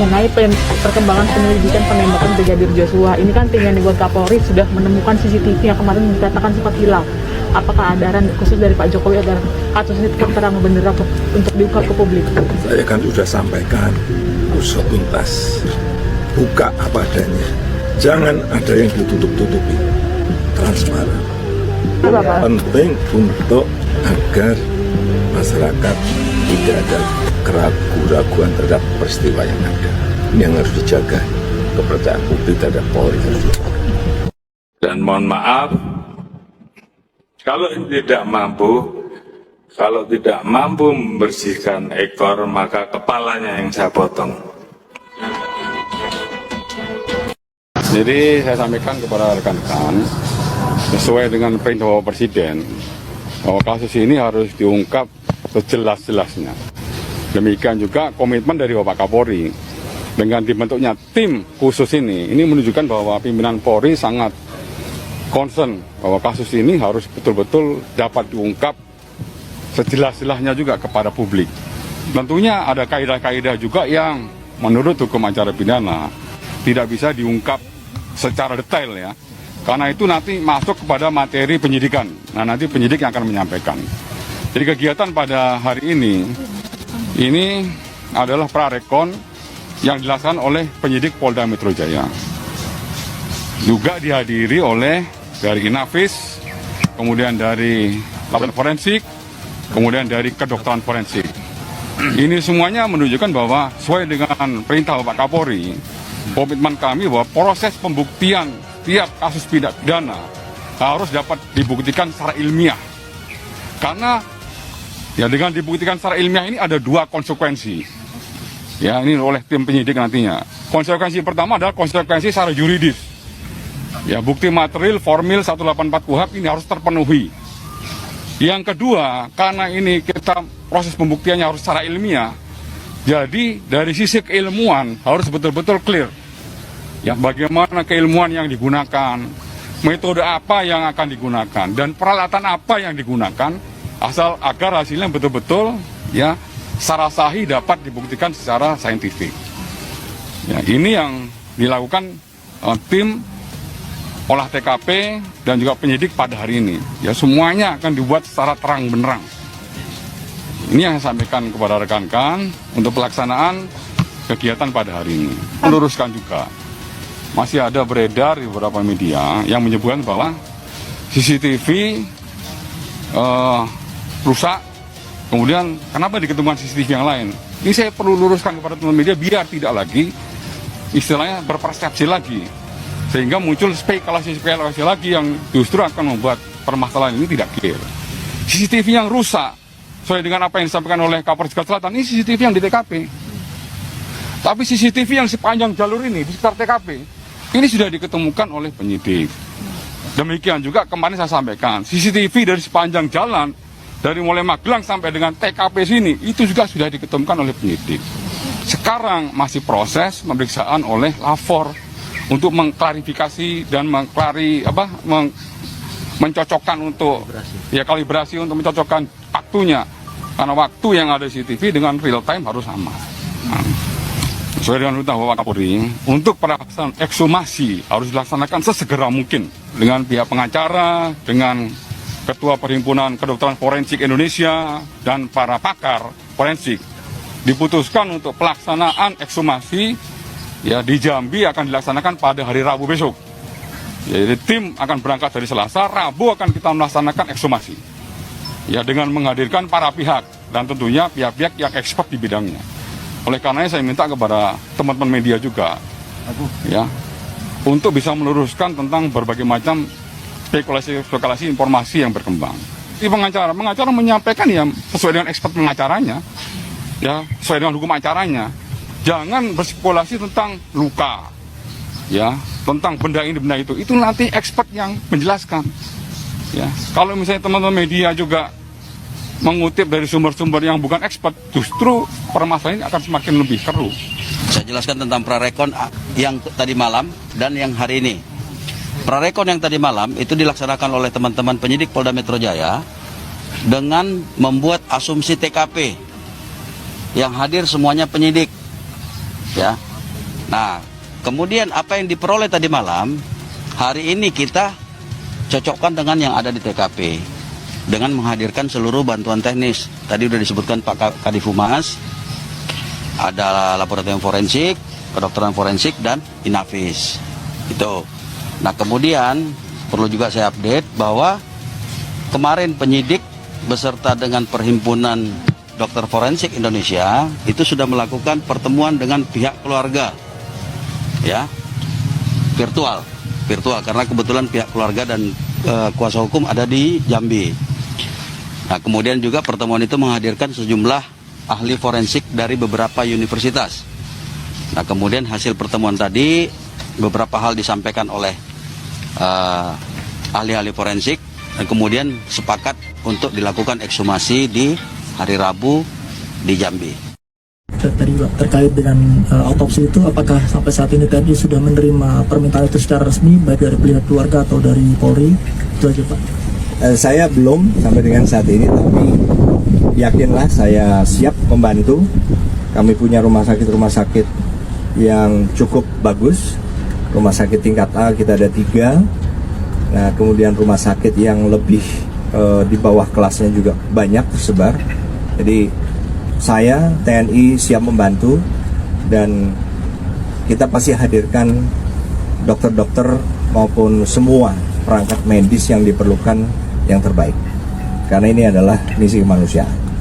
mengenai perkembangan penyelidikan penembakan Brigadir Joshua. Ini kan tim yang dibuat Kapolri sudah menemukan CCTV yang kemarin dikatakan sempat hilang. Apakah ada arahan khusus dari Pak Jokowi agar kasus ini terang benderang untuk diungkap ke publik? Saya kan sudah sampaikan, usut tuntas, buka apa adanya. Jangan ada yang ditutup-tutupi, transparan. Penting untuk agar masyarakat tidak ada keraguan-keraguan terhadap peristiwa yang ada. Ini yang harus dijaga, kepercayaan publik terhadap Polri harus dijaga. Dan mohon maaf, kalau tidak mampu membersihkan ekor, maka kepalanya yang saya potong. Jadi saya sampaikan kepada rekan-rekan, sesuai dengan perintah Bapak Presiden, bahwa kasus ini harus diungkap sejelas-jelasnya. Demikian juga komitmen dari Bapak Kapolri. Dengan dibentuknya tim khusus ini menunjukkan bahwa pimpinan Polri sangat concern bahwa kasus ini harus betul-betul dapat diungkap sejelas-jelasnya juga kepada publik. Tentunya ada kaidah-kaidah juga yang menurut hukum acara pidana tidak bisa diungkap secara detail ya. Karena itu nanti masuk kepada materi penyidikan. Nah, nanti penyidik yang akan menyampaikan. Jadi kegiatan pada hari ini adalah prarekon yang dilaksanakan oleh penyidik Polda Metro Jaya. Juga dihadiri oleh dari Inavis, kemudian dari laboratorium forensik, kemudian dari kedokteran forensik. Ini semuanya menunjukkan bahwa sesuai dengan perintah Bapak Kapolri, komitmen kami bahwa proses pembuktian tiap kasus pidana harus dapat dibuktikan secara ilmiah. Karena ya dengan dibuktikan secara ilmiah ini ada dua konsekuensi. Ya, ini oleh tim penyidik nantinya. Konsekuensi pertama adalah konsekuensi secara yuridis. Ya, bukti material formil 184 KUHP ini harus terpenuhi. Yang kedua, karena ini kita proses pembuktiannya harus secara ilmiah, jadi dari sisi keilmuan harus betul-betul clear. Ya, bagaimana keilmuan yang digunakan, metode apa yang akan digunakan, dan peralatan apa yang digunakan, asal agar hasilnya betul-betul ya secara sahih dapat dibuktikan secara saintifik. Ya, ini yang dilakukan tim olah TKP dan juga penyidik pada hari ini. Ya, semuanya akan dibuat secara terang benderang. Ini yang saya sampaikan kepada rekan-rekan untuk pelaksanaan kegiatan pada hari ini. Meluruskan juga, masih ada beredar di beberapa media yang menyebutkan bahwa CCTV rusak, kemudian kenapa diketemukan CCTV yang lain. Ini saya perlu luruskan kepada teman media biar tidak lagi istilahnya berpersepsi lagi, sehingga muncul spekulasi lagi yang justru akan membuat permasalahan ini tidak clear. CCTV yang rusak sesuai dengan apa yang disampaikan oleh Kapolres Jakarta Selatan, ini CCTV yang di TKP. Tapi CCTV yang sepanjang jalur ini di sekitar TKP ini sudah diketemukan oleh penyidik. Demikian juga kemarin saya sampaikan, CCTV dari sepanjang jalan dari mulai Magelang sampai dengan TKP sini itu juga sudah diketemukan oleh penyidik. Sekarang masih proses pemeriksaan oleh Lafor untuk mengklarifikasi dan mencocokkan untuk kalibrasi untuk mencocokkan waktunya. Karena waktu yang ada di CCTV dengan real time harus sama. Sesuai dengan perintah Bapak Kapolri, untuk pelaksanaan ekshumasi harus dilaksanakan sesegera mungkin dengan pihak pengacara, dengan Ketua Perhimpunan Kedokteran Forensik Indonesia, dan para pakar forensik. Diputuskan untuk pelaksanaan ekshumasi ya di Jambi akan dilaksanakan pada hari Rabu besok. Jadi tim akan berangkat dari Selasa, Rabu akan kita melaksanakan ekshumasi. Ya, dengan menghadirkan para pihak dan tentunya pihak-pihak yang expert di bidangnya. Oleh karenanya saya minta kepada teman-teman media juga ya untuk bisa meluruskan tentang berbagai macam spekulasi informasi yang berkembang. Di pengacara menyampaikan ya sesuai dengan expert pengacaranya, ya sesuai dengan hukum acaranya. Jangan berspekulasi tentang luka, ya tentang benda ini benda itu. Itu nanti expert yang menjelaskan. Ya, kalau misalnya teman-teman media juga mengutip dari sumber-sumber yang bukan expert, justru permasalahan ini akan semakin lebih keruh. Saya jelaskan tentang prarekon yang tadi malam dan yang hari ini. Prarekon yang tadi malam itu dilaksanakan oleh teman-teman penyidik Polda Metro Jaya dengan membuat asumsi TKP yang hadir semuanya penyidik. Ya, Nah, kemudian apa yang diperoleh tadi malam, hari ini kita cocokkan dengan yang ada di TKP dengan menghadirkan seluruh bantuan teknis. Tadi sudah disebutkan Pak Kadif Humas, ada laboratorium forensik, kedokteran forensik, dan Inavis. Itu. Nah, kemudian perlu juga saya update bahwa kemarin penyidik beserta dengan Perhimpunan Dokter Forensik Indonesia itu sudah melakukan pertemuan dengan pihak keluarga, ya, virtual karena kebetulan pihak keluarga dan kuasa hukum ada di Jambi. Nah, kemudian juga pertemuan itu menghadirkan sejumlah ahli forensik dari beberapa universitas. Nah, kemudian hasil pertemuan tadi beberapa hal disampaikan oleh ahli-ahli forensik dan kemudian sepakat untuk dilakukan ekshumasi di hari Rabu di Jambi. Tadi Pak, terkait dengan autopsi itu, apakah sampai saat ini TNI sudah menerima permintaan itu secara resmi, baik dari pihak keluarga atau dari Polri? Itu aja Pak. Saya belum sampai dengan saat ini, tapi yakinlah saya siap membantu. Kami punya rumah sakit yang cukup bagus. Rumah sakit tingkat A kita ada 3. Nah, kemudian rumah sakit yang lebih di bawah kelasnya juga banyak tersebar. Jadi saya, TNI siap membantu, dan kita pasti hadirkan dokter-dokter maupun semua perangkat medis yang diperlukan yang terbaik. Karena ini adalah misi kemanusiaan.